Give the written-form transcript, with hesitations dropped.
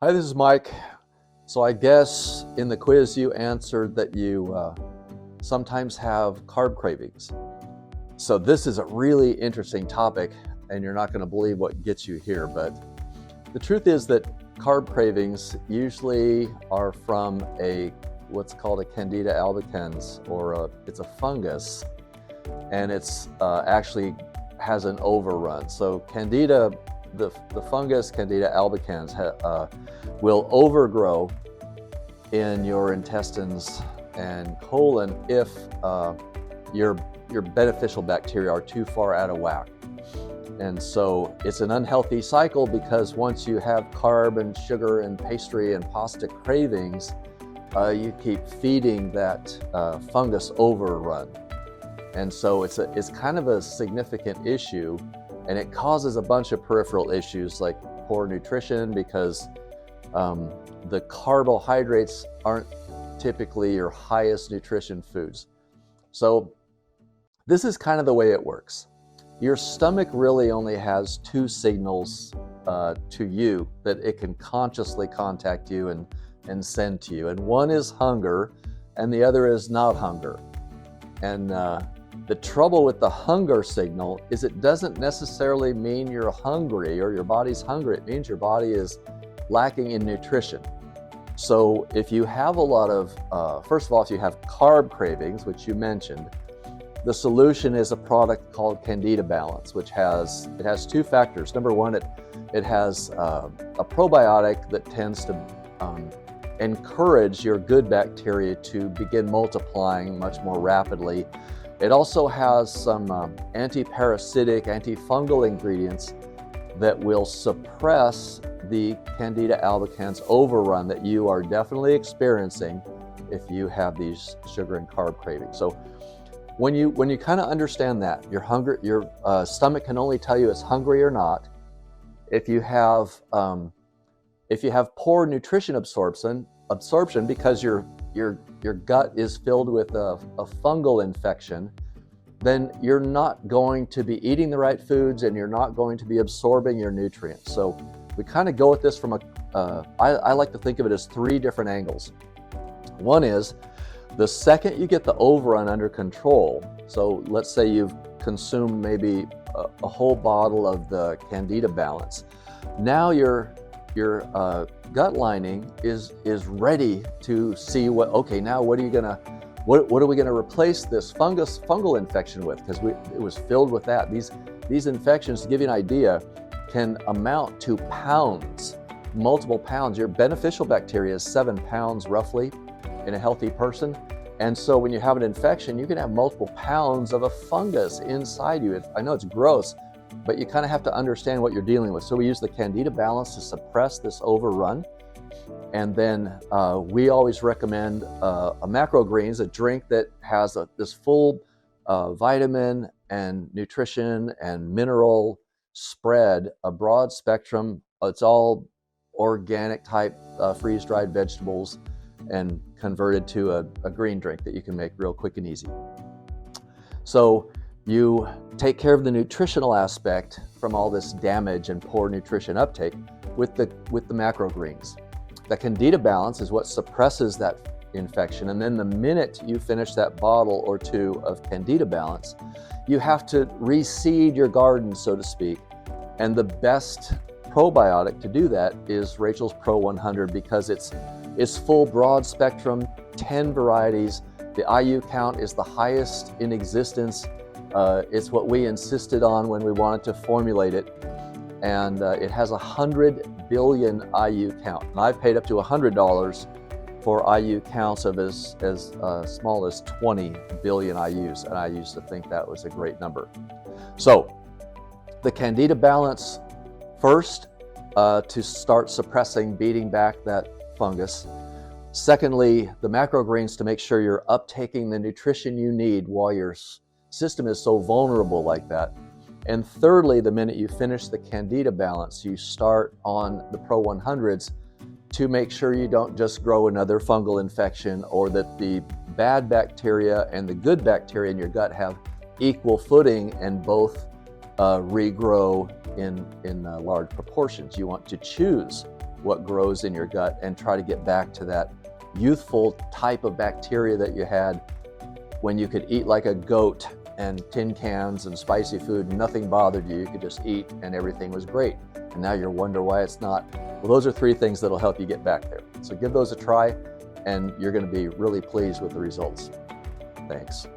Hi, this is Mike. So I guess in the quiz you answered that you sometimes have carb cravings. So this is a really interesting topic, and you're not going to believe what gets you here. But the truth is that carb cravings usually are from what's called a Candida albicans, or it's a fungus, and it's actually has an overrun. So Candida, the fungus Candida albicans will overgrow in your intestines and colon if your beneficial bacteria are too far out of whack. And so it's an unhealthy cycle, because once you have carb and sugar and pastry and pasta cravings, you keep feeding that fungus overrun. And so it's kind of a significant issue, and it causes a bunch of peripheral issues like poor nutrition, because the carbohydrates aren't typically your highest nutrition foods. So this is kind of the way it works. Your stomach really only has two signals to you that it can consciously contact you and send to you. And one is hunger, and the other is not hunger. And the trouble with the hunger signal is it doesn't necessarily mean you're hungry or your body's hungry. It means your body is lacking in nutrition. So if you have a lot of, first of all, if you have carb cravings, which you mentioned, the solution is a product called Candida Balance, which has two factors. Number one, it has a probiotic that tends to encourage your good bacteria to begin multiplying much more rapidly. It also has some anti-parasitic, antifungal ingredients that will suppress the Candida albicans overrun that you are definitely experiencing if you have these sugar and carb cravings. So when you kind of understand that, your stomach can only tell you it's hungry or not. If you have poor nutrition absorption because your gut is filled with a fungal infection, then you're not going to be eating the right foods, and you're not going to be absorbing your nutrients. So we kind of go at this from I like to think of it as three different angles. One is, the second you get the overrun under control, so let's say you've consumed maybe a whole bottle of the Candida Balance, now your gut lining is ready to see what are we gonna replace this fungal infection with, because it was filled with that. These infections, to give you an idea, can amount to pounds, multiple pounds. Your beneficial bacteria is 7 pounds roughly in a healthy person. And so when you have an infection, you can have multiple pounds of a fungus inside you. I know it's gross, but you kind of have to understand what you're dealing with. So we use the Candida Balance to suppress this overrun. And then we always recommend a Macro Greens, a drink that has this full vitamin and nutrition and mineral spread, a broad spectrum. It's all organic type freeze-dried vegetables and converted to a green drink that you can make real quick and easy. So you take care of the nutritional aspect from all this damage and poor nutrition uptake with the Macro Greens. The Candida Balance is what suppresses that infection, and then the minute you finish that bottle or two of Candida Balance, you have to reseed your garden, so to speak. And the best probiotic to do that is Rachel's Pro 100, because it's full broad spectrum, 10 varieties. The IU count is the highest in existence. It's what we insisted on when we wanted to formulate it. And it has 100 billion IU count. And I've paid up to $100 for IU counts of as small as 20 billion IUs. And I used to think that was a great number. So the Candida Balance first, to start suppressing, beating back that fungus. Secondly, the Macro Greens to make sure you're uptaking the nutrition you need while your system is so vulnerable like that. And thirdly, the minute you finish the Candida Balance, you start on the Pro 100s to make sure you don't just grow another fungal infection, or that the bad bacteria and the good bacteria in your gut have equal footing and both regrow in large proportions. You want to choose what grows in your gut and try to get back to that youthful type of bacteria that you had when you could eat like a goat and tin cans and spicy food, nothing bothered you. You could just eat and everything was great. And now you wonder why it's not. Well, those are 3 things that'll help you get back there. So give those a try and you're going to be really pleased with the results. Thanks.